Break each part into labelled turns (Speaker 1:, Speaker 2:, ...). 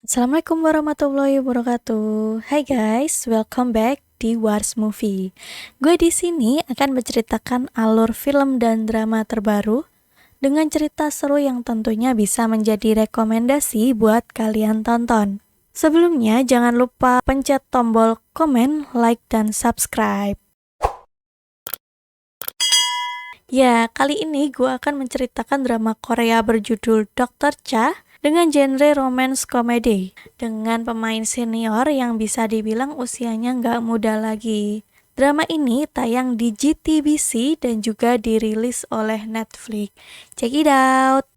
Speaker 1: Assalamualaikum warahmatullahi wabarakatuh. Hai guys, welcome back di Wars Movie. Gue di sini akan menceritakan alur film dan drama terbaru dengan cerita seru yang tentunya bisa menjadi rekomendasi buat kalian tonton. Sebelumnya jangan lupa pencet tombol komen, like, dan subscribe. Ya, kali ini gue akan menceritakan drama Korea berjudul Dr. Cha dengan genre romance komedi, dengan pemain senior yang bisa dibilang usianya nggak muda lagi. Drama ini tayang di JTBC dan juga dirilis oleh Netflix. Check it out!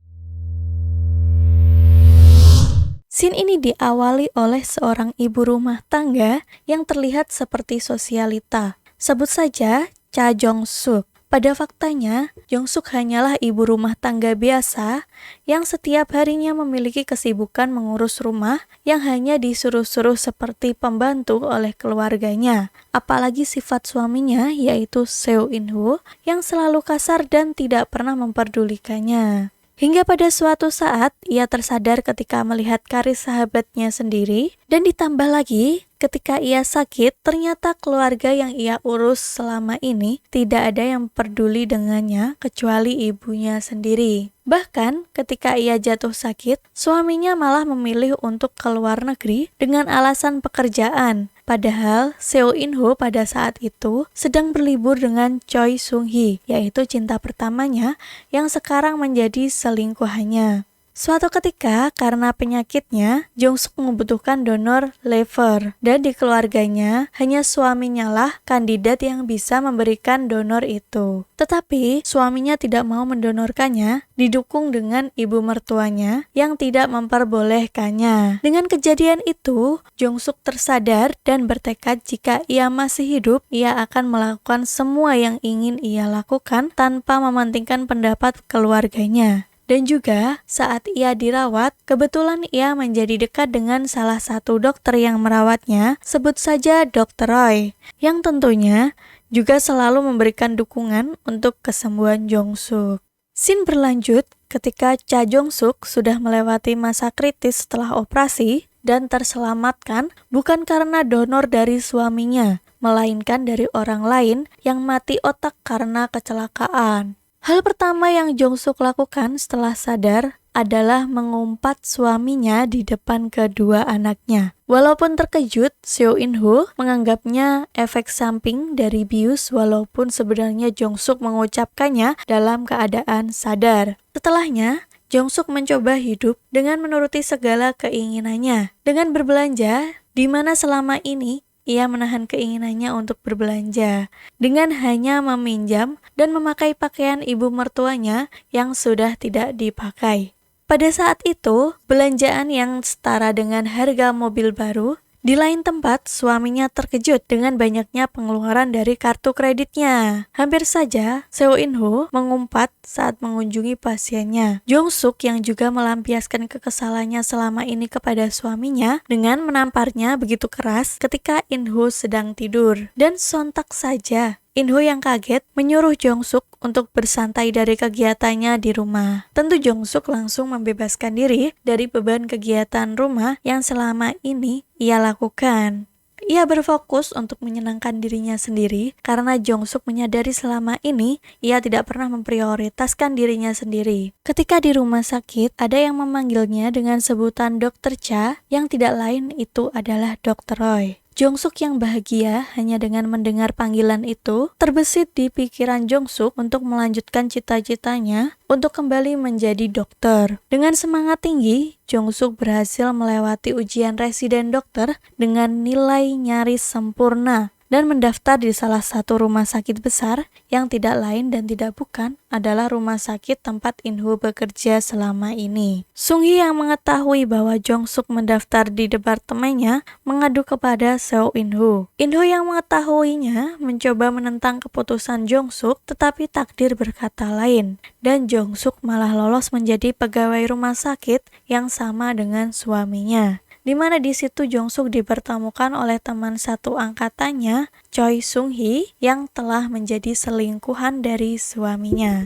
Speaker 1: Scene ini diawali oleh seorang ibu rumah tangga yang terlihat seperti sosialita. Sebut saja Cha Jong Suk. Pada faktanya, Jong Suk hanyalah ibu rumah tangga biasa yang setiap harinya memiliki kesibukan mengurus rumah yang hanya disuruh-suruh seperti pembantu oleh keluarganya. Apalagi sifat suaminya yaitu Seo In Ho yang selalu kasar dan tidak pernah memperdulikannya. Hingga pada suatu saat, ia tersadar ketika melihat karis sahabatnya sendiri, dan ditambah lagi, ketika ia sakit, ternyata keluarga yang ia urus selama ini tidak ada yang peduli dengannya kecuali ibunya sendiri. Bahkan, ketika ia jatuh sakit, suaminya malah memilih untuk keluar negeri dengan alasan pekerjaan. Padahal Seo In Ho pada saat itu sedang berlibur dengan Choi Sung Hee, yaitu cinta pertamanya yang sekarang menjadi selingkuhannya. Suatu ketika, karena penyakitnya, Jong Suk membutuhkan donor liver, dan di keluarganya hanya suaminya lah kandidat yang bisa memberikan donor itu. Tetapi, suaminya tidak mau mendonorkannya, didukung dengan ibu mertuanya yang tidak memperbolehkannya. Dengan kejadian itu, Jong Suk tersadar dan bertekad jika ia masih hidup, ia akan melakukan semua yang ingin ia lakukan tanpa mementingkan pendapat keluarganya. Dan juga saat ia dirawat, kebetulan ia menjadi dekat dengan salah satu dokter yang merawatnya, sebut saja Dr. Roy, yang tentunya juga selalu memberikan dukungan untuk kesembuhan Jong Suk. Scene berlanjut ketika Cha Jong Suk sudah melewati masa kritis setelah operasi dan terselamatkan bukan karena donor dari suaminya, melainkan dari orang lain yang mati otak karena kecelakaan. Hal pertama yang Jong Suk lakukan setelah sadar adalah mengumpat suaminya di depan kedua anaknya. Walaupun terkejut, Seo In Ho menganggapnya efek samping dari bius walaupun sebenarnya Jong Suk mengucapkannya dalam keadaan sadar. Setelahnya, Jong Suk mencoba hidup dengan menuruti segala keinginannya. Dengan berbelanja, di mana selama ini ia menahan keinginannya untuk berbelanja dengan hanya meminjam dan memakai pakaian ibu mertuanya yang sudah tidak dipakai. Pada saat itu, belanjaan yang setara dengan harga mobil baru. Di lain tempat, suaminya terkejut dengan banyaknya pengeluaran dari kartu kreditnya. Hampir saja, Seo In Ho mengumpat saat mengunjungi pasiennya. Jong Suk yang juga melampiaskan kekesalannya selama ini kepada suaminya dengan menamparnya begitu keras ketika In Ho sedang tidur. Dan sontak saja, In Ho yang kaget menyuruh Jong Suk untuk bersantai dari kegiatannya di rumah. Tentu Jong Suk langsung membebaskan diri dari beban kegiatan rumah yang selama ini ia lakukan. Ia berfokus untuk menyenangkan dirinya sendiri karena Jong Suk menyadari selama ini ia tidak pernah memprioritaskan dirinya sendiri. Ketika di rumah sakit, ada yang memanggilnya dengan sebutan Dr. Cha yang tidak lain itu adalah Dr. Roy. Jong Suk yang bahagia hanya dengan mendengar panggilan itu, terbesit di pikiran Jong Suk untuk melanjutkan cita-citanya untuk kembali menjadi dokter. Dengan semangat tinggi, Jong Suk berhasil melewati ujian residen dokter dengan nilai nyaris sempurna dan mendaftar di salah satu rumah sakit besar yang tidak lain dan tidak bukan adalah rumah sakit tempat In Ho bekerja selama ini. Sung Hee yang mengetahui bahwa Jong Suk mendaftar di departemennya mengadu kepada Seo In Ho. In Ho yang mengetahuinya mencoba menentang keputusan Jong Suk, tetapi takdir berkata lain dan Jong Suk malah lolos menjadi pegawai rumah sakit yang sama dengan suaminya. Di mana di situ Jong Suk dipertemukan oleh teman satu angkatannya, Choi Sung Hee, yang telah menjadi selingkuhan dari suaminya.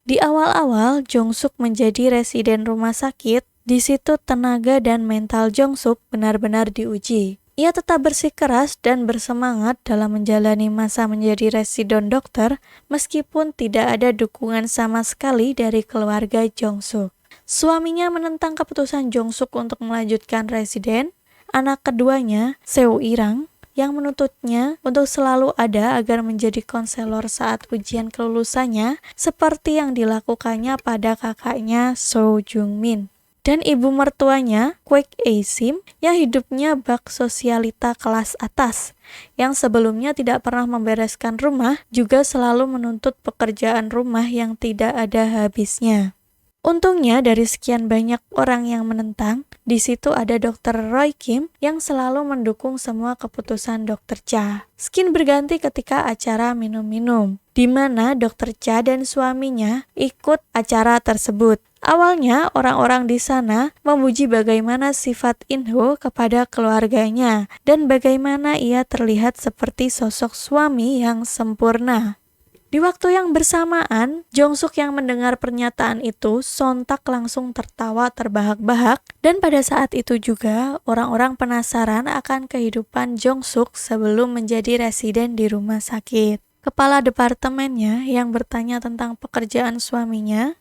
Speaker 1: Di awal-awal, Jong Suk menjadi residen rumah sakit Di situ tenaga dan mental Jong-suk benar-benar diuji. Ia tetap bersikeras dan bersemangat dalam menjalani masa menjadi residen dokter meskipun tidak ada dukungan sama sekali dari keluarga Jong-suk. Suaminya menentang keputusan Jong-suk untuk melanjutkan residen. Anak keduanya, Seo Irang, yang menuntutnya untuk selalu ada agar menjadi konselor saat ujian kelulusannya seperti yang dilakukannya pada kakaknya So Jung-min. Dan ibu mertuanya, Kwek A-sim, yang hidupnya bak sosialita kelas atas, yang sebelumnya tidak pernah membereskan rumah, juga selalu menuntut pekerjaan rumah yang tidak ada habisnya. Untungnya dari sekian banyak orang yang menentang, di situ ada Dr. Roy Kim yang selalu mendukung semua keputusan Dr. Cha. Skin berganti ketika acara minum-minum, di mana Dr. Cha dan suaminya ikut acara tersebut. Awalnya orang-orang di sana memuji bagaimana sifat In-ho kepada keluarganya dan bagaimana ia terlihat seperti sosok suami yang sempurna. Di waktu yang bersamaan, Jong-suk yang mendengar pernyataan itu sontak langsung tertawa terbahak-bahak, dan pada saat itu juga orang-orang penasaran akan kehidupan Jong-suk sebelum menjadi residen di rumah sakit. Kepala departemennya yang bertanya tentang pekerjaan suaminya,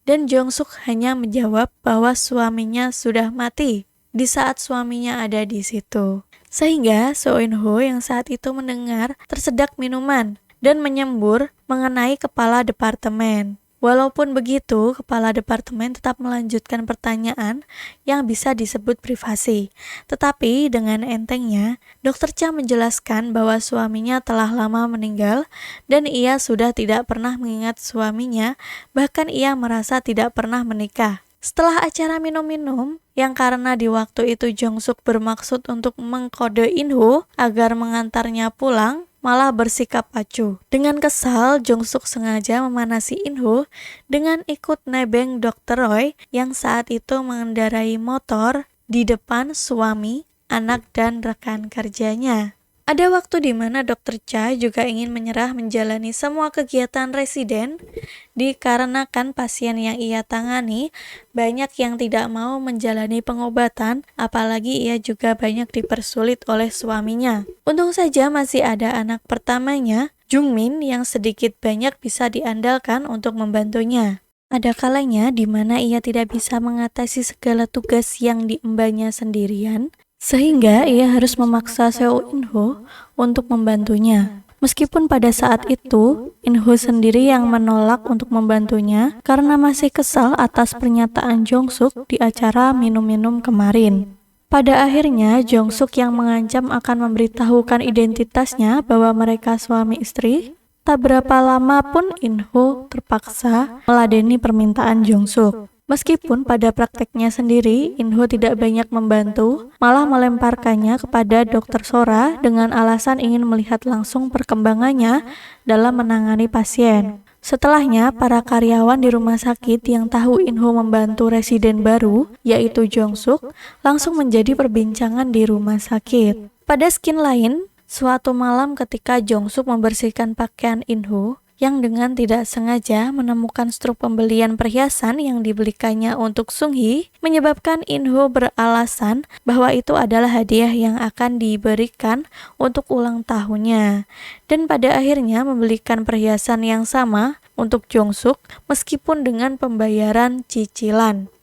Speaker 1: dan Jong-suk hanya menjawab bahwa suaminya sudah mati di saat suaminya ada di situ. Sehingga So In-ho yang saat itu mendengar tersedak minuman dan menyembur mengenai kepala departemen. Walaupun begitu, kepala departemen tetap melanjutkan pertanyaan yang bisa disebut privasi. Tetapi dengan entengnya, Dr. Cha menjelaskan bahwa suaminya telah lama meninggal dan ia sudah tidak pernah mengingat suaminya, bahkan ia merasa tidak pernah menikah. Setelah acara minum-minum, yang karena di waktu itu Jong-suk bermaksud untuk mengkode In-ho agar mengantarnya pulang, malah bersikap acuh. Dengan kesal, Jong-suk sengaja memanasi In-ho dengan ikut nebeng Dr. Roy yang saat itu mengendarai motor di depan suami, anak, dan rekan kerjanya. Ada waktu di mana Dr. Cha juga ingin menyerah menjalani semua kegiatan residen dikarenakan pasien yang ia tangani banyak yang tidak mau menjalani pengobatan, apalagi ia juga banyak dipersulit oleh suaminya. Untung saja masih ada anak pertamanya, Jung-min, yang sedikit banyak bisa diandalkan untuk membantunya. Ada kalanya di mana ia tidak bisa mengatasi segala tugas yang diembannya sendirian, sehingga ia harus memaksa Seo In-ho untuk membantunya. Meskipun pada saat itu, In-ho sendiri yang menolak untuk membantunya karena masih kesal atas pernyataan Jong-suk di acara minum-minum kemarin. Pada akhirnya, Jong-suk yang mengancam akan memberitahukan identitasnya bahwa mereka suami istri, tak berapa lama pun In-ho terpaksa meladeni permintaan Jong-suk. Meskipun pada prakteknya sendiri, In-ho tidak banyak membantu, malah melemparkannya kepada Dr. Sora dengan alasan ingin melihat langsung perkembangannya dalam menangani pasien. Setelahnya, para karyawan di rumah sakit yang tahu In-ho membantu residen baru, yaitu Jong-suk, langsung menjadi perbincangan di rumah sakit. Pada skin lain, suatu malam ketika Jong-suk membersihkan pakaian In-ho, yang dengan tidak sengaja menemukan struk pembelian perhiasan yang dibelikannya untuk Sung-hee, menyebabkan In-ho beralasan bahwa itu adalah hadiah yang akan diberikan untuk ulang tahunnya, dan pada akhirnya membelikan perhiasan yang sama untuk Jong-suk meskipun dengan pembayaran cicilan.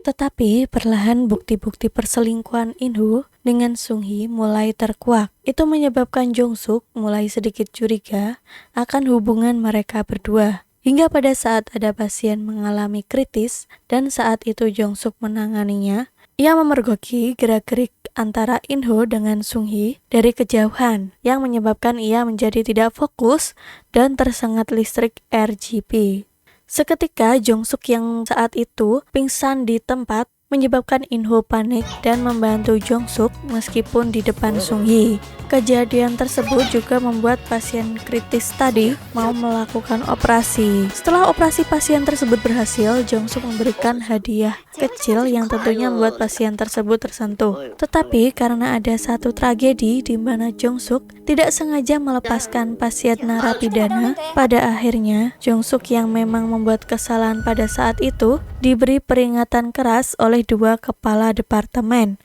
Speaker 1: Tetapi perlahan bukti-bukti perselingkuhan In-ho dengan Sung-hee mulai terkuak. Itu menyebabkan Jong-suk mulai sedikit curiga akan hubungan mereka berdua. Hingga pada saat ada pasien mengalami kritis dan saat itu Jong-suk menanganinya, ia memergoki gerak-gerik antara In-ho dengan Sung-hee dari kejauhan yang menyebabkan ia menjadi tidak fokus dan tersengat listrik RGB. Seketika Jong-suk yang saat itu pingsan di tempat menyebabkan In-ho panik dan membantu Jong-suk meskipun di depan Sung-hee. Kejadian tersebut juga membuat pasien kritis tadi mau melakukan operasi. Setelah operasi pasien tersebut berhasil, Jong-suk memberikan hadiah kecil yang tentunya membuat pasien tersebut tersentuh. Tetapi karena ada satu tragedi di mana Jong-suk tidak sengaja melepaskan pasien narapidana, pada akhirnya Jong-suk yang memang membuat kesalahan pada saat itu diberi peringatan keras oleh oleh dua kepala departemen.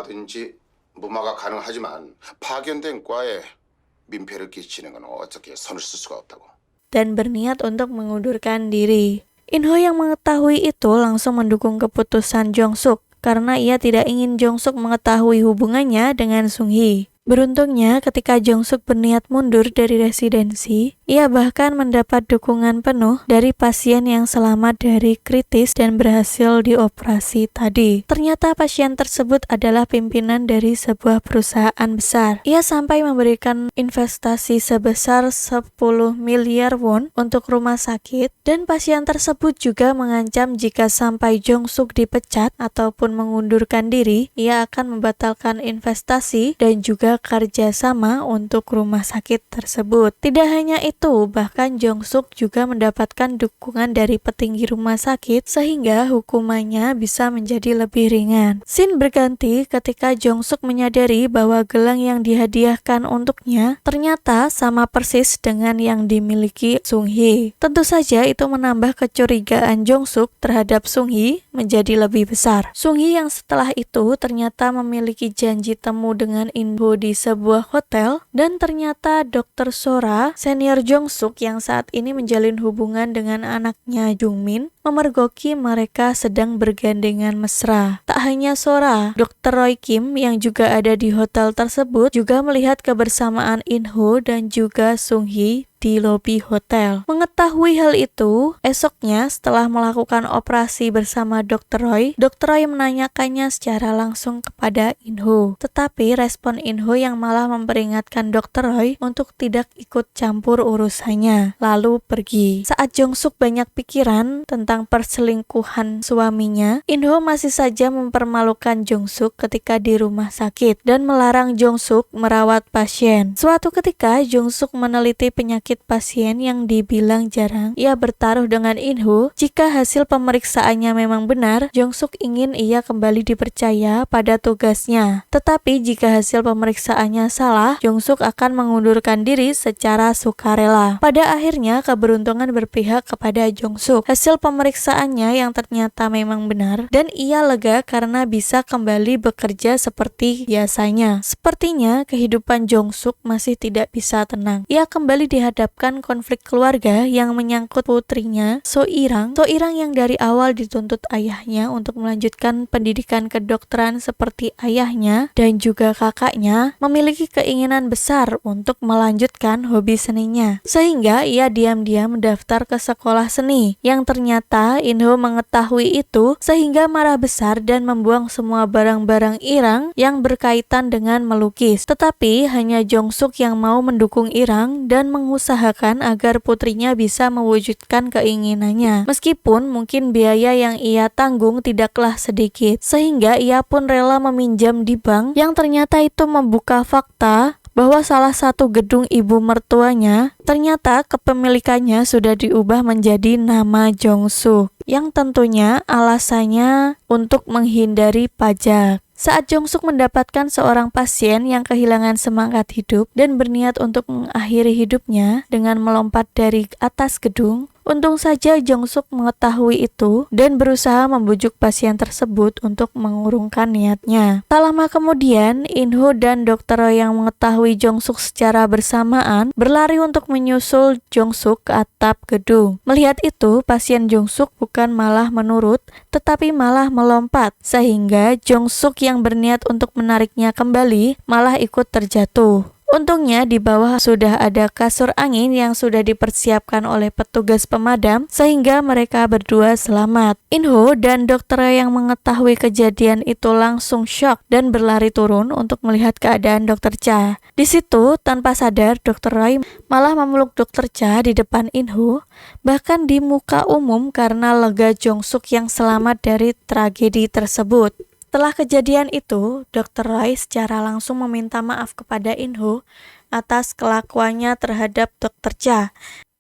Speaker 2: 든지 무마가 가능하지만 파견된 과에 민폐를 끼치는 건 어떻게 선을 쓸 수가 없다고.
Speaker 1: Dan berniat untuk mengundurkan diri. In-ho yang mengetahui itu langsung mendukung keputusan Jong-suk karena ia tidak ingin Jong-suk mengetahui hubungannya dengan Sung-hee. Beruntungnya ketika Jong-suk berniat mundur dari residensi, ia bahkan mendapat dukungan penuh dari pasien yang selamat dari kritis dan berhasil dioperasi tadi. Ternyata pasien tersebut adalah pimpinan dari sebuah perusahaan besar. Ia sampai memberikan investasi sebesar 10 miliar won untuk rumah sakit, dan pasien tersebut juga mengancam jika sampai Jong-suk dipecat ataupun mengundurkan diri, ia akan membatalkan investasi dan juga kerjasama untuk rumah sakit tersebut. Tidak hanya itu, bahkan Jong-suk juga mendapatkan dukungan dari petinggi rumah sakit sehingga hukumannya bisa menjadi lebih ringan. Scene berganti ketika Jong-suk menyadari bahwa gelang yang dihadiahkan untuknya ternyata sama persis dengan yang dimiliki Sung-hee. Tentu saja itu menambah kecurigaan Jong-suk terhadap Sung-hee menjadi lebih besar. Sung-hee yang setelah itu ternyata memiliki janji temu dengan In-ho di sebuah hotel, dan ternyata Dr. Sora, senior Jong-suk yang saat ini menjalin hubungan dengan anaknya Jung-min, memergoki mereka sedang bergandengan mesra. Tak hanya Sora, Dr. Roy Kim yang juga ada di hotel tersebut juga melihat kebersamaan In-ho dan juga Sung-hee di lobi hotel. Mengetahui hal itu, esoknya setelah melakukan operasi bersama Dr. Roy menanyakannya secara langsung kepada In-ho. Tetapi respon In-ho yang malah memperingatkan Dr. Roy untuk tidak ikut campur urusannya, lalu pergi. Saat Jong-suk banyak pikiran tentang perselingkuhan suaminya, In-ho masih saja mempermalukan Jong-suk ketika di rumah sakit dan melarang Jong-suk merawat pasien. Suatu ketika Jong-suk meneliti penyakit pasien yang dibilang jarang. Ia bertaruh dengan In-ho. Jika hasil pemeriksaannya memang benar, Jong-suk ingin ia kembali dipercaya pada tugasnya. Tetapi jika hasil pemeriksaannya salah, Jong-suk akan mengundurkan diri secara sukarela. Pada akhirnya keberuntungan berpihak kepada Jong-suk. Hasil pemeriksaannya yang ternyata memang benar, dan ia lega karena bisa kembali bekerja seperti biasanya. Sepertinya kehidupan Jong-suk masih tidak bisa tenang. Ia kembali dihadapkan konflik keluarga yang menyangkut putrinya, So-irang. So-irang yang dari awal dituntut ayahnya untuk melanjutkan pendidikan kedokteran seperti ayahnya dan juga kakaknya, memiliki keinginan besar untuk melanjutkan hobi seninya. Sehingga ia diam-diam mendaftar ke sekolah seni, yang ternyata In-ho mengetahui itu sehingga marah besar dan membuang semua barang-barang Irang yang berkaitan dengan melukis. Tetapi hanya Jong-suk yang mau mendukung Irang dan mengusahakan agar putrinya bisa mewujudkan keinginannya. Meskipun mungkin biaya yang ia tanggung tidaklah sedikit, sehingga ia pun rela meminjam di bank, yang ternyata itu membuka fakta bahwa salah satu gedung ibu mertuanya ternyata kepemilikannya sudah diubah menjadi nama Jong-suk, yang tentunya alasannya untuk menghindari pajak. Saat Jong-suk mendapatkan seorang pasien yang kehilangan semangat hidup dan berniat untuk mengakhiri hidupnya dengan melompat dari atas gedung, untung saja Jong-suk mengetahui itu dan berusaha membujuk pasien tersebut untuk mengurungkan niatnya. Tak lama kemudian, In-ho dan Dr. Roy yang mengetahui Jong-suk secara bersamaan berlari untuk menyusul Jong-suk ke atap gedung. Melihat itu, pasien Jong-suk bukan malah menurut, tetapi malah melompat, sehingga Jong-suk yang berniat untuk menariknya kembali malah ikut terjatuh. Untungnya di bawah sudah ada kasur angin yang sudah dipersiapkan oleh petugas pemadam sehingga mereka berdua selamat. In-ho dan Dr. yang mengetahui kejadian itu langsung shock dan berlari turun untuk melihat keadaan Dr. Cha. Di situ tanpa sadar Dr. Roy malah memeluk Dr. Cha di depan In-ho, bahkan di muka umum karena lega Jong-suk yang selamat dari tragedi tersebut. Setelah kejadian itu, Dr. Roy secara langsung meminta maaf kepada In-ho atas kelakuannya terhadap Dr. Cha.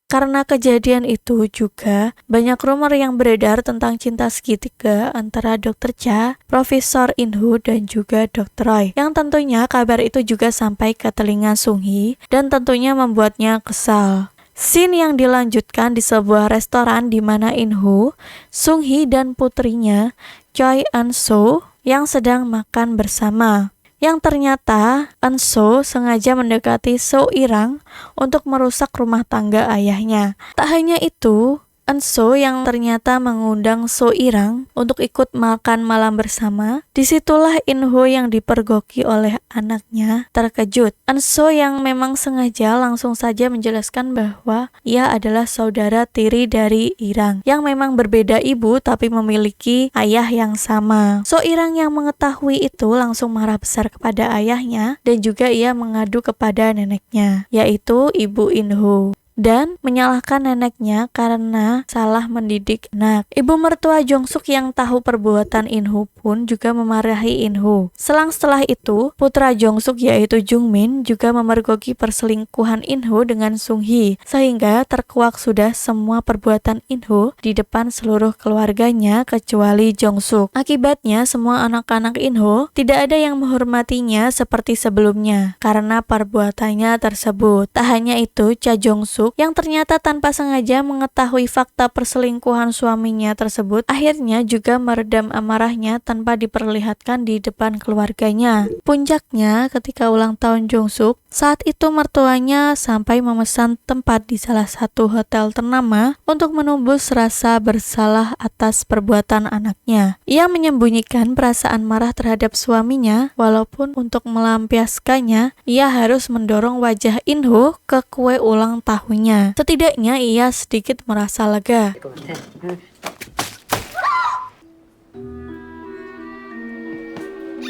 Speaker 1: Karena kejadian itu juga banyak rumor yang beredar tentang cinta segitiga antara Dr. Cha, Profesor In-ho, dan juga Dr. Roy. Yang tentunya kabar itu juga sampai ke telinga Sung-hee dan tentunya membuatnya kesal. Scene yang dilanjutkan di sebuah restoran di mana In-ho, Sung-hee dan putrinya Choi Eun-soo yang sedang makan bersama. Yang ternyata Eun-soo sengaja mendekati So Irang untuk merusak rumah tangga ayahnya. Tak hanya itu, Eun-soo yang ternyata mengundang So Irang untuk ikut makan malam bersama. Disitulah In-ho yang dipergoki oleh anaknya terkejut. Eun-soo yang memang sengaja langsung saja menjelaskan bahwa ia adalah saudara tiri dari Irang yang memang berbeda ibu tapi memiliki ayah yang sama. So Irang yang mengetahui itu langsung marah besar kepada ayahnya dan juga ia mengadu kepada neneknya, yaitu ibu In-ho, dan menyalahkan neneknya karena salah mendidik anak. Ibu mertua Jong-suk yang tahu perbuatan In-ho pun juga memarahi In-ho. Setelah itu, putra Jong-suk yaitu Jung-min juga memergoki perselingkuhan In-ho dengan Sung-hee, sehingga terkuak sudah semua perbuatan In-ho di depan seluruh keluarganya kecuali Jong-suk. Akibatnya, semua anak-anak In-ho tidak ada yang menghormatinya seperti sebelumnya karena perbuatannya tersebut. Tak hanya itu, Cha Jong-suk yang ternyata tanpa sengaja mengetahui fakta perselingkuhan suaminya tersebut, akhirnya juga meredam amarahnya tanpa diperlihatkan di depan keluarganya. Puncaknya, ketika ulang tahun Jong-suk, saat itu mertuanya sampai memesan tempat di salah satu hotel ternama untuk menembus rasa bersalah atas perbuatan anaknya. Ia menyembunyikan perasaan marah terhadap suaminya, walaupun untuk melampiaskannya, ia harus mendorong wajah In-ho ke kue ulang tahunnya. Setidaknya ia sedikit merasa lega.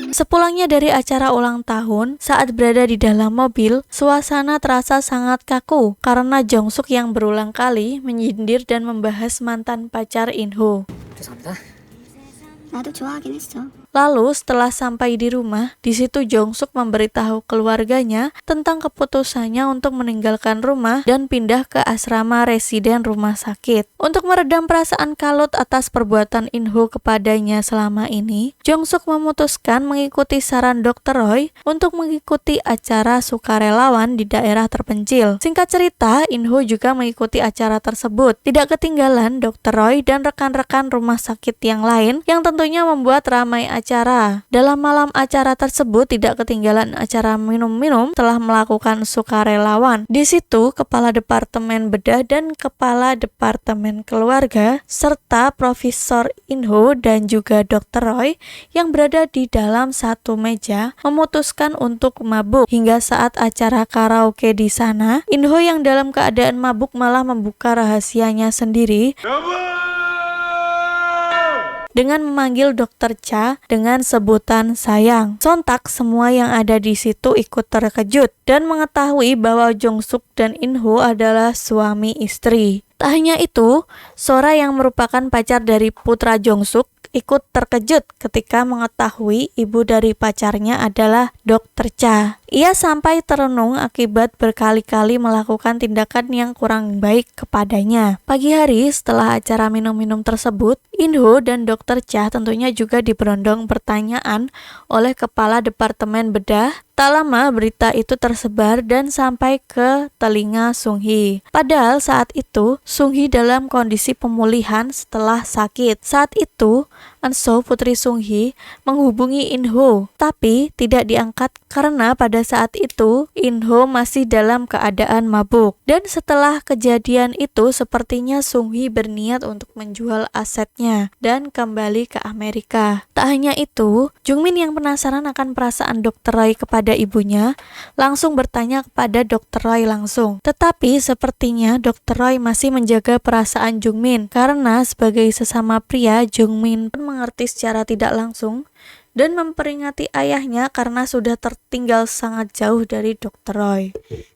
Speaker 1: Sepulangnya dari acara ulang tahun, saat berada di dalam mobil, suasana terasa sangat kaku karena Jong-suk yang berulang kali menyindir dan membahas mantan pacar In-ho.
Speaker 3: 죄송합니다. 나도 좋아하긴 했어.
Speaker 1: Lalu setelah sampai di rumah, di situ Jong-suk memberitahu keluarganya tentang keputusannya untuk meninggalkan rumah dan pindah ke asrama residen rumah sakit. Untuk meredam perasaan kalut atas perbuatan In-ho kepadanya selama ini, Jong-suk memutuskan mengikuti saran Dr. Roy untuk mengikuti acara sukarelawan di daerah terpencil. Singkat cerita, In-ho juga mengikuti acara tersebut. Tidak ketinggalan Dr. Roy dan rekan-rekan rumah sakit yang lain yang tentunya membuat ramai acara. Dalam malam acara tersebut tidak ketinggalan acara minum-minum telah melakukan sukarelawan. Di situ kepala departemen bedah dan kepala departemen keluarga serta Profesor In-ho dan juga Dr. Roy yang berada di dalam satu meja memutuskan untuk mabuk. Hingga saat acara karaoke di sana, In-ho yang dalam keadaan mabuk malah membuka rahasianya sendiri dengan memanggil Dr. Cha dengan sebutan sayang. Sontak semua yang ada di situ ikut terkejut dan mengetahui bahwa Jong-suk dan In-ho adalah suami istri. Tak hanya itu, Sora yang merupakan pacar dari putra Jong-suk ikut terkejut ketika mengetahui ibu dari pacarnya adalah Dr. Cha. Ia sampai terenung akibat berkali-kali melakukan tindakan yang kurang baik kepadanya. Pagi hari setelah acara minum-minum tersebut, In-ho dan Dr. Cha tentunya juga diberondong pertanyaan oleh kepala departemen bedah. Tak lama berita itu tersebar dan sampai ke telinga Sung-hee. Padahal saat itu Sung-hee dalam kondisi pemulihan setelah sakit. Saat itu Eun-soo putri Sung-hee menghubungi In-ho, tapi tidak diangkat karena pada saat itu In-ho masih dalam keadaan mabuk. Dan setelah kejadian itu sepertinya Sung-hee berniat untuk menjual asetnya dan kembali ke Amerika. Tak hanya itu, Jung-min yang penasaran akan perasaan Dr. Roy kepada ibunya langsung bertanya kepada Dr. Roy langsung. Tetapi sepertinya Dr. Roy masih menjaga perasaan Jung-min karena sebagai sesama pria, Jung-min pun mengerti secara tidak langsung dan memperingati ayahnya karena sudah tertinggal sangat jauh dari Dr. Roy.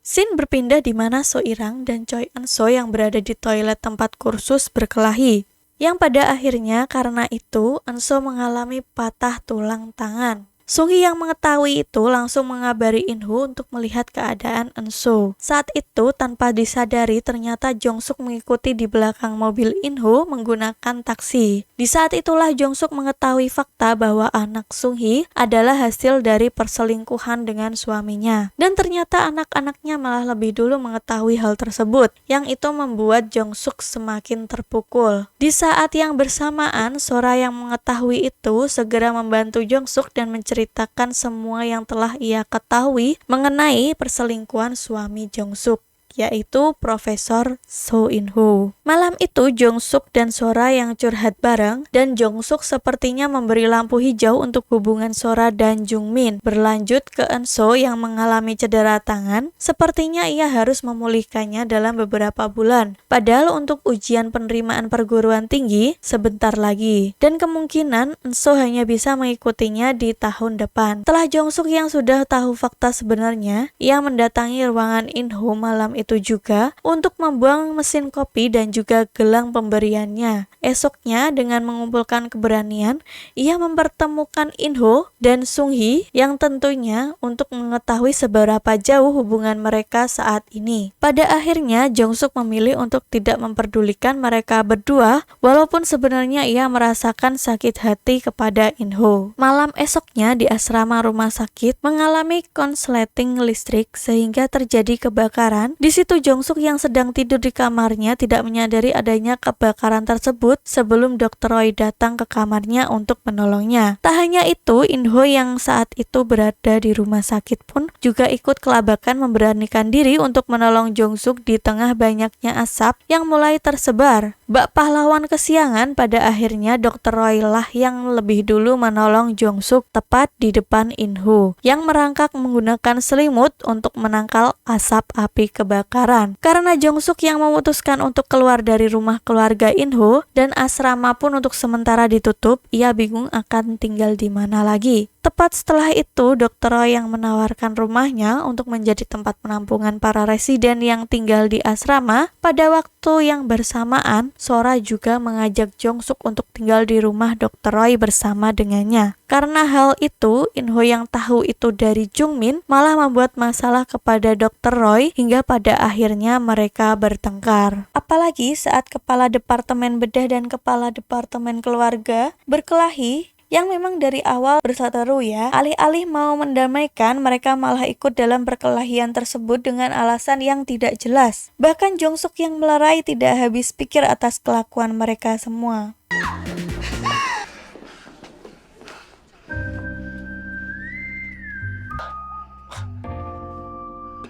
Speaker 1: Scene berpindah di mana So Irang dan Choi Eun-soo yang berada di toilet tempat kursus berkelahi. Yang pada akhirnya karena itu Eun-soo mengalami patah tulang tangan. Sung-hee yang mengetahui itu langsung mengabari In-ho untuk melihat keadaan Eun-so. Saat itu tanpa disadari ternyata Jong-suk mengikuti di belakang mobil In-ho menggunakan taksi. Di saat itulah Jong-suk mengetahui fakta bahwa anak Sung-hee adalah hasil dari perselingkuhan dengan suaminya. Dan ternyata anak-anaknya malah lebih dulu mengetahui hal tersebut, yang itu membuat Jong-suk semakin terpukul. Di saat yang bersamaan, Sora yang mengetahui itu segera membantu Jong-suk dan menceritakan semua yang telah ia ketahui mengenai perselingkuhan suami Jong-suk, yaitu Profesor So In-ho. Malam itu Jong-suk dan Sora yang curhat bareng, dan Jong-suk sepertinya memberi lampu hijau untuk hubungan Sora dan Jung-min. Berlanjut ke Eun-so yang mengalami cedera tangan, sepertinya ia harus memulihkannya dalam beberapa bulan. Padahal untuk ujian penerimaan perguruan tinggi sebentar lagi, dan kemungkinan Eun-so hanya bisa mengikutinya di tahun depan. Setelah Jong-suk yang sudah tahu fakta sebenarnya, ia mendatangi ruangan In-ho malam itu juga untuk membuang mesin kopi dan juga gelang pemberiannya. Esoknya dengan mengumpulkan keberanian, ia mempertemukan In-ho dan Sung-hee yang tentunya untuk mengetahui seberapa jauh hubungan mereka saat ini. Pada akhirnya Jong-suk memilih untuk tidak memperdulikan mereka berdua, walaupun sebenarnya ia merasakan sakit hati kepada In-ho. Malam esoknya di asrama rumah sakit mengalami konsleting listrik sehingga terjadi kebakaran. Di situ Jong-suk yang sedang tidur di kamarnya tidak menyadari adanya kebakaran tersebut sebelum Dr. Roy datang ke kamarnya untuk menolongnya. Tak hanya itu, In-ho yang saat itu berada di rumah sakit pun juga ikut kelabakan memberanikan diri untuk menolong Jong-suk di tengah banyaknya asap yang mulai tersebar. Bak pahlawan kesiangan, pada akhirnya Dr. Roy lah yang lebih dulu menolong Jong-suk tepat di depan In-ho yang merangkak menggunakan selimut untuk menangkal asap api kebakaran. Karena Jong-suk yang memutuskan untuk keluar dari rumah keluarga In-ho dan asrama pun untuk sementara ditutup, ia bingung akan tinggal di mana lagi. Tepat setelah itu, Dr. Roy yang menawarkan rumahnya untuk menjadi tempat penampungan para residen yang tinggal di asrama. Pada waktu yang bersamaan, Sora juga mengajak Jong-suk untuk tinggal di rumah Dr. Roy bersama dengannya. Karena hal itu, In-ho yang tahu itu dari Jung-min malah membuat masalah kepada Dr. Roy hingga pada akhirnya mereka bertengkar. Apalagi saat kepala departemen bedah dan kepala departemen keluarga berkelahi, yang memang dari awal berseteru ya. Alih-alih mau mendamaikan, mereka malah ikut dalam perkelahian tersebut dengan alasan yang tidak jelas. Bahkan Jong-suk yang melerai tidak habis pikir atas kelakuan mereka semua.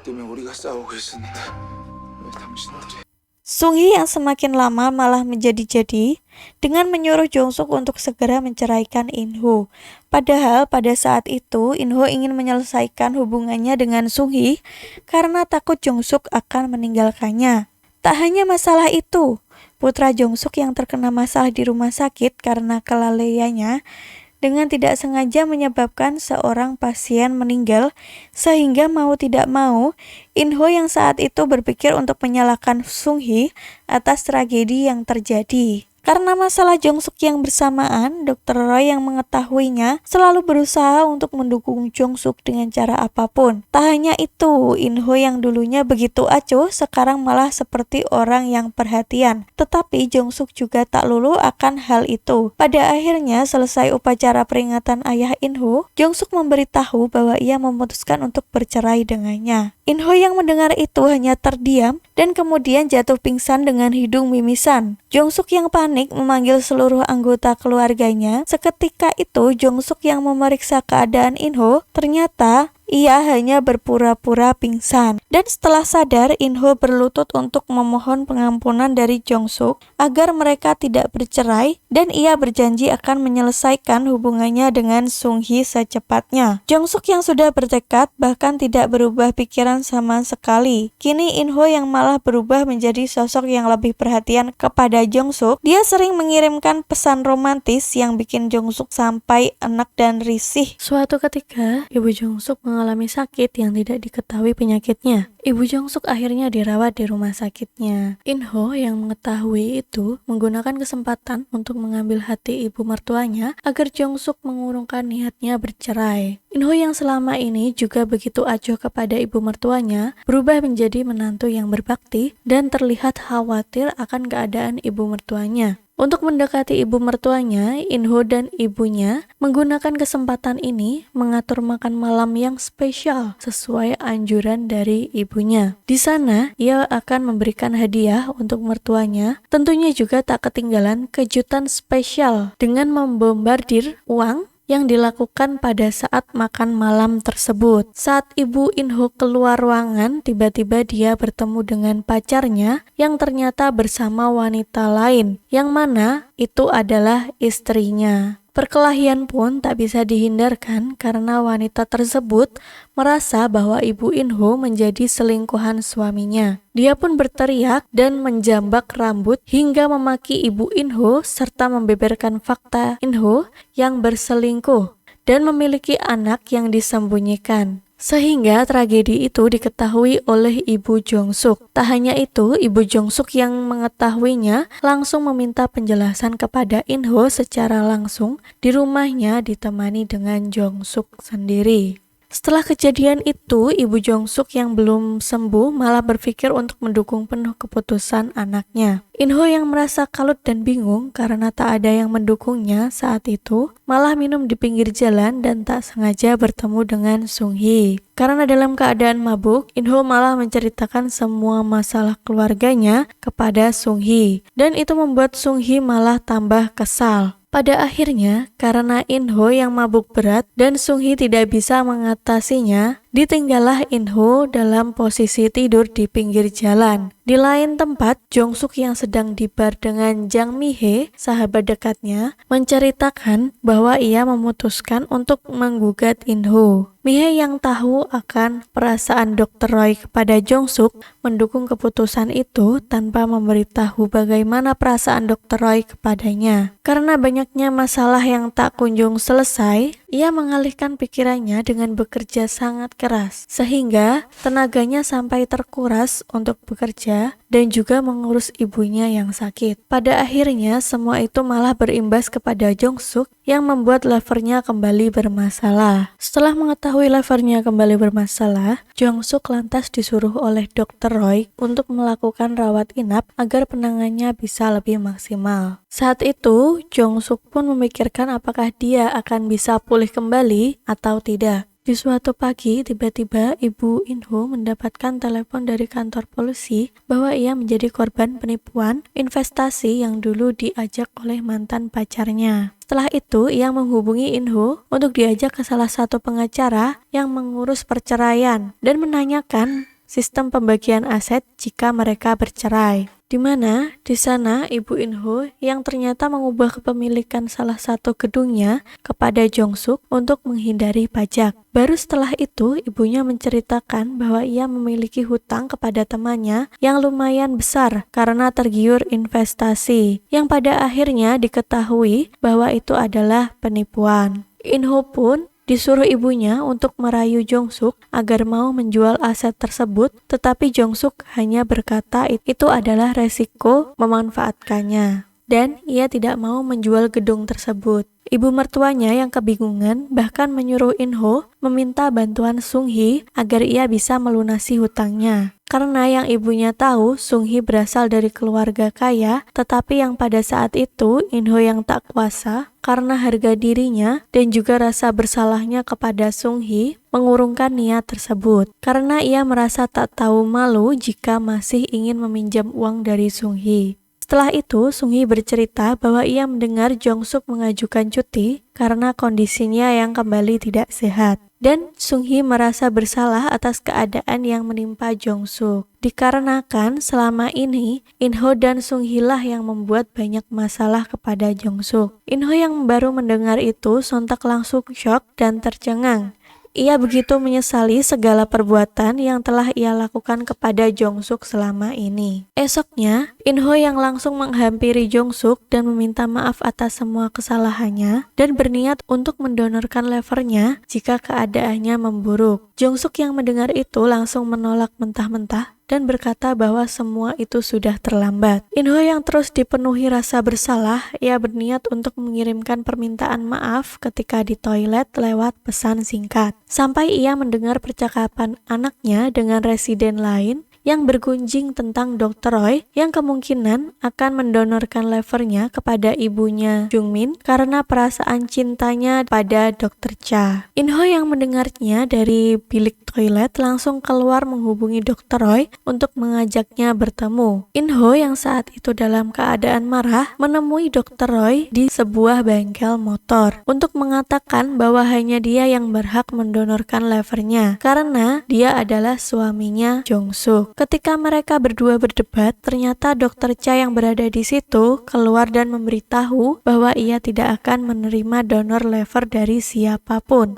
Speaker 4: 때문에 우리가 싸우고 있었는데 왜 당신들이
Speaker 1: Sung-hee yang semakin lama malah menjadi-jadi dengan menyuruh Jong-suk untuk segera menceraikan In-ho. Padahal pada saat itu In-ho ingin menyelesaikan hubungannya dengan Sung-hee karena takut Jong-suk akan meninggalkannya. Tak hanya masalah itu, putra Jong-suk yang terkena masalah di rumah sakit karena kelalaiannya dengan tidak sengaja menyebabkan seorang pasien meninggal, sehingga mau tidak mau In-ho yang saat itu berpikir untuk menyalahkan Sung-hee atas tragedi yang terjadi. Karena masalah Jong-suk yang bersamaan, Dr. Roy yang mengetahuinya selalu berusaha untuk mendukung Jong-suk dengan cara apapun. Tak hanya itu, In-ho yang dulunya begitu acuh sekarang malah seperti orang yang perhatian. Tetapi Jong-suk juga tak luluh akan hal itu. Pada akhirnya selesai upacara peringatan ayah In-ho, Jong-suk memberitahu bahwa ia memutuskan untuk bercerai dengannya. In-ho yang mendengar itu hanya terdiam dan kemudian jatuh pingsan dengan hidung mimisan. Jong-suk yang panik memanggil seluruh anggota keluarganya. Seketika itu Jong-suk yang memeriksa keadaan In-ho, ternyata ia hanya berpura-pura pingsan. Dan setelah sadar, In-ho berlutut untuk memohon pengampunan dari Jong-suk agar mereka tidak bercerai, dan ia berjanji akan menyelesaikan hubungannya dengan Sung-hee secepatnya. Jong-suk yang sudah bertekad bahkan tidak berubah pikiran sama sekali. Kini In-ho yang malah berubah menjadi sosok yang lebih perhatian kepada Jong-suk. Dia sering mengirimkan pesan romantis yang bikin Jong-suk sampai enak dan risih. Suatu ketika, ibu Jong-suk mengalami sakit yang tidak diketahui penyakitnya. Ibu Jong-suk akhirnya dirawat di rumah sakitnya. In-ho yang mengetahui itu menggunakan kesempatan untuk mengambil hati ibu mertuanya agar Jong-suk mengurungkan niatnya bercerai. In-ho yang selama ini juga begitu acuh kepada ibu mertuanya berubah menjadi menantu yang berbakti dan terlihat khawatir akan keadaan ibu mertuanya. Untuk mendekati ibu mertuanya, In-ho dan ibunya menggunakan kesempatan ini mengatur makan malam yang spesial sesuai anjuran dari ibunya. Di sana, ia akan memberikan hadiah untuk mertuanya. Tentunya juga tak ketinggalan kejutan spesial dengan membombardir uang yang dilakukan pada saat makan malam tersebut. Saat ibu In-ho keluar ruangan, tiba-tiba dia bertemu dengan pacarnya yang ternyata bersama wanita lain, yang mana itu adalah istrinya. Perkelahian pun tak bisa dihindarkan karena wanita tersebut merasa bahwa ibu In-ho menjadi selingkuhan suaminya. Dia pun berteriak dan menjambak rambut hingga memaki ibu In-ho serta membeberkan fakta In-ho yang berselingkuh dan memiliki anak yang disembunyikan. Sehingga tragedi itu diketahui oleh ibu Jong-suk. Tak hanya itu, ibu Jong-suk yang mengetahuinya langsung meminta penjelasan kepada In-ho secara langsung di rumahnya ditemani dengan Jong-suk sendiri. Setelah kejadian itu, ibu Jong-suk yang belum sembuh malah berpikir untuk mendukung penuh keputusan anaknya. In-ho yang merasa kalut dan bingung karena tak ada yang mendukungnya saat itu, malah minum di pinggir jalan dan tak sengaja bertemu dengan Sung-hee. Karena dalam keadaan mabuk, In-ho malah menceritakan semua masalah keluarganya kepada Sung-hee, dan itu membuat Sung-hee malah tambah kesal. Pada akhirnya, karena In-ho yang mabuk berat dan Sung-hee tidak bisa mengatasinya, ditinggallah In-ho dalam posisi tidur di pinggir jalan. Di lain tempat, Jong-suk yang sedang di bar dengan Jang Mi-hee, sahabat dekatnya, menceritakan bahwa ia memutuskan untuk menggugat In-ho. Mi-hee yang tahu akan perasaan Dr. Roy kepada Jong-suk mendukung keputusan itu tanpa memberitahu bagaimana perasaan Dr. Roy kepadanya. Karena banyaknya masalah yang tak kunjung selesai, ia mengalihkan pikirannya dengan bekerja sangat keras, sehingga tenaganya sampai terkuras untuk bekerja dan juga mengurus ibunya yang sakit. Pada akhirnya, semua itu malah berimbas kepada Jong-suk yang membuat lovernya kembali bermasalah. Setelah mengetahui lovernya kembali bermasalah, Jong-suk lantas disuruh oleh Dr. Roy untuk melakukan rawat inap agar penanganannya bisa lebih maksimal. Saat itu, Jong-suk pun memikirkan apakah dia akan bisa pulih kembali atau tidak. Di suatu pagi, tiba-tiba ibu In-ho mendapatkan telepon dari kantor polisi bahwa ia menjadi korban penipuan investasi yang dulu diajak oleh mantan pacarnya. Setelah itu, ia menghubungi In-ho untuk diajak ke salah satu pengacara yang mengurus perceraian dan menanyakan sistem pembagian aset jika mereka bercerai. Di mana di sana ibu In-ho yang ternyata mengubah kepemilikan salah satu gedungnya kepada Jong-suk untuk menghindari pajak. Baru setelah itu ibunya menceritakan bahwa ia memiliki hutang kepada temannya yang lumayan besar karena tergiur investasi, yang pada akhirnya diketahui bahwa itu adalah penipuan. In-ho pun disuruh ibunya untuk merayu Jong-suk agar mau menjual aset tersebut, tetapi Jong-suk hanya berkata itu adalah resiko memanfaatkannya, dan ia tidak mau menjual gedung tersebut. Ibu mertuanya yang kebingungan bahkan menyuruh In-ho meminta bantuan Sung-hee agar ia bisa melunasi hutangnya. Karena yang ibunya tahu Sung-hee berasal dari keluarga kaya, tetapi yang pada saat itu In-ho yang tak kuasa karena harga dirinya dan juga rasa bersalahnya kepada Sung-hee mengurungkan niat tersebut. Karena ia merasa tak tahu malu jika masih ingin meminjam uang dari Sung-hee. Setelah itu, Sung-hee bercerita bahwa ia mendengar Jong-suk mengajukan cuti karena kondisinya yang kembali tidak sehat. Dan Sung-hee merasa bersalah atas keadaan yang menimpa Jong-suk. Dikarenakan selama ini, In-ho dan Sung-hee lah yang membuat banyak masalah kepada Jong-suk. In-ho yang baru mendengar itu sontak langsung syok dan tercengang. ia begitu menyesali segala perbuatan yang telah ia lakukan kepada Jong-suk selama ini. Esoknya, In-ho yang langsung menghampiri Jong-suk dan meminta maaf atas semua kesalahannya dan berniat untuk mendonorkan levernya jika keadaannya memburuk. Jong-suk yang mendengar itu langsung menolak mentah-mentah dan berkata bahwa semua itu sudah terlambat. In-ho yang terus dipenuhi rasa bersalah, ia berniat untuk mengirimkan permintaan maaf ketika di toilet lewat pesan singkat. Sampai ia mendengar percakapan anaknya dengan residen lain yang bergunjing tentang Dr. Roy yang kemungkinan akan mendonorkan levernya kepada ibunya Jungmin karena perasaan cintanya pada Dr. Cha. In-ho yang mendengarnya dari bilik toilet langsung keluar menghubungi Dr. Roy untuk mengajaknya bertemu. In-ho yang saat itu dalam keadaan marah menemui Dr. Roy di sebuah bengkel motor untuk mengatakan bahwa hanya dia yang berhak mendonorkan levernya karena dia adalah suaminya Jong-suk. Ketika mereka berdua berdebat, ternyata Dr. Cha yang berada di situ keluar dan memberitahu bahwa ia tidak akan menerima donor lever dari siapapun.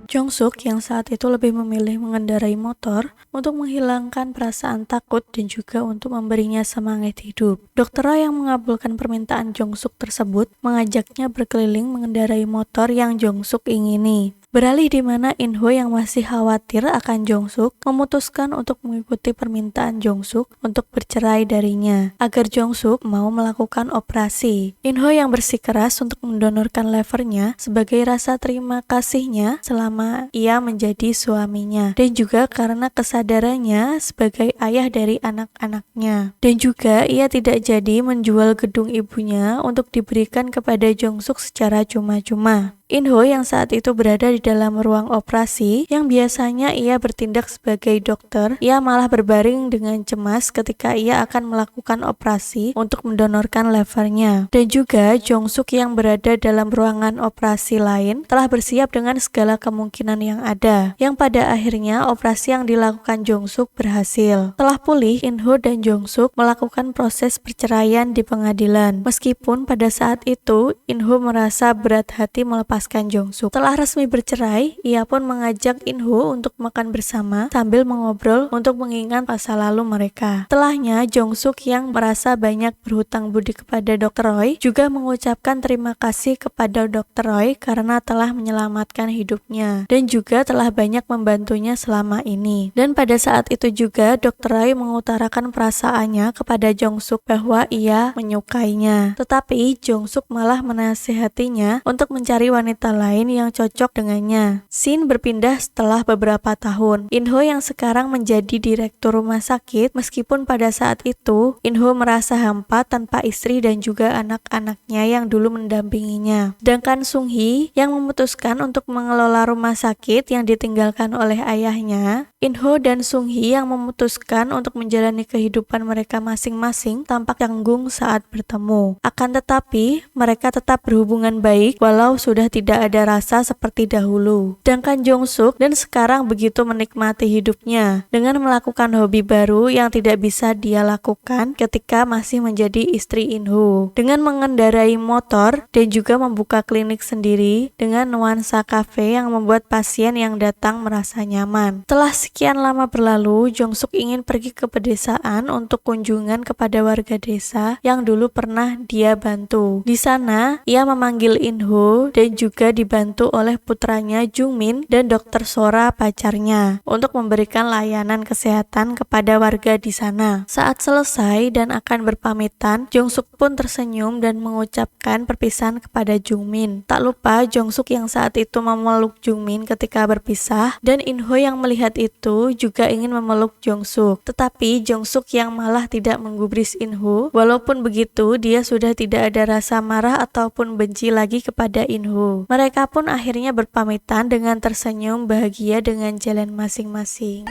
Speaker 1: Jong-suk yang saat itu lebih memilih mengendarai motor untuk menghilangkan perasaan takut dan juga untuk memberinya semangat hidup. Dr. Roy yang mengabulkan permintaan Jong-suk tersebut mengajaknya berkeliling mengendarai motor yang Jong-suk ingini. Beralih di mana In-ho yang masih khawatir akan Jong-suk memutuskan untuk mengikuti permintaan Jong-suk untuk bercerai darinya agar Jong-suk mau melakukan operasi. In-ho yang bersikeras untuk mendonorkan levernya sebagai rasa terima kasihnya selama ia menjadi suaminya dan juga karena kesadarannya sebagai ayah dari anak-anaknya. Dan juga ia tidak jadi menjual gedung ibunya untuk diberikan kepada Jong-suk secara cuma-cuma. In-ho yang saat itu berada di dalam ruang operasi yang biasanya ia bertindak sebagai dokter, ia malah berbaring dengan cemas ketika ia akan melakukan operasi untuk mendonorkan levernya. Dan juga Jong-suk yang berada dalam ruangan operasi lain telah bersiap dengan segala kemungkinan yang ada, yang pada akhirnya operasi yang dilakukan Jong-suk berhasil. Setelah pulih, In-ho dan Jong-suk melakukan proses perceraian di pengadilan. Meskipun pada saat itu In-ho merasa berat hati melepaskan Jong-suk. Setelah resmi bercerai, ia pun mengajak In-ho untuk makan bersama sambil mengobrol untuk mengingat masa lalu mereka. Setelahnya, Jong-suk yang merasa banyak berhutang budi kepada Dr. Roy juga mengucapkan terima kasih kepada Dr. Roy karena telah menyelamatkan hidupnya dan juga telah banyak membantunya selama ini. Dan pada saat itu juga Dr. Roy mengutarakan perasaannya kepada Jong-suk bahwa ia menyukainya. Tetapi Jong-suk malah menasihatinya untuk mencari wanita lain yang cocok dengannya. Scene berpindah setelah beberapa tahun. In-ho yang sekarang menjadi direktur rumah sakit, meskipun pada saat itu In-ho merasa hampa tanpa istri dan juga anak-anaknya yang dulu mendampinginya. Sedangkan Sung-hee yang memutuskan untuk mengelola rumah sakit yang ditinggalkan oleh ayahnya. In-ho dan Sung-hee yang memutuskan untuk menjalani kehidupan mereka masing-masing tanpa canggung saat bertemu. Akan tetapi, mereka tetap berhubungan baik walau sudah tidak ada rasa seperti dahulu. Sedangkan Jong-suk dan sekarang begitu menikmati hidupnya dengan melakukan hobi baru yang tidak bisa dia lakukan ketika masih menjadi istri In-ho, dengan mengendarai motor dan juga membuka klinik sendiri dengan nuansa kafe yang membuat pasien yang datang merasa nyaman. Setelah sekian lama berlalu, Jong-suk ingin pergi ke pedesaan untuk kunjungan kepada warga desa yang dulu pernah dia bantu. Di sana, ia memanggil In-ho dan juga dibantu oleh putranya Jungmin dan Dr. Sora pacarnya untuk memberikan layanan kesehatan kepada warga di sana. Saat selesai dan akan berpamitan, Jong-suk pun tersenyum dan mengucapkan perpisahan kepada Jungmin. Tak lupa Jong-suk yang saat itu memeluk Jungmin ketika berpisah dan In-ho yang melihat itu juga ingin memeluk Jong-suk. Tetapi Jong-suk yang malah tidak menggubris In-ho. Walaupun begitu, dia sudah tidak ada rasa marah ataupun benci lagi kepada In-ho. Mereka pun akhirnya berpamitan dengan tersenyum bahagia dengan jalan masing-masing.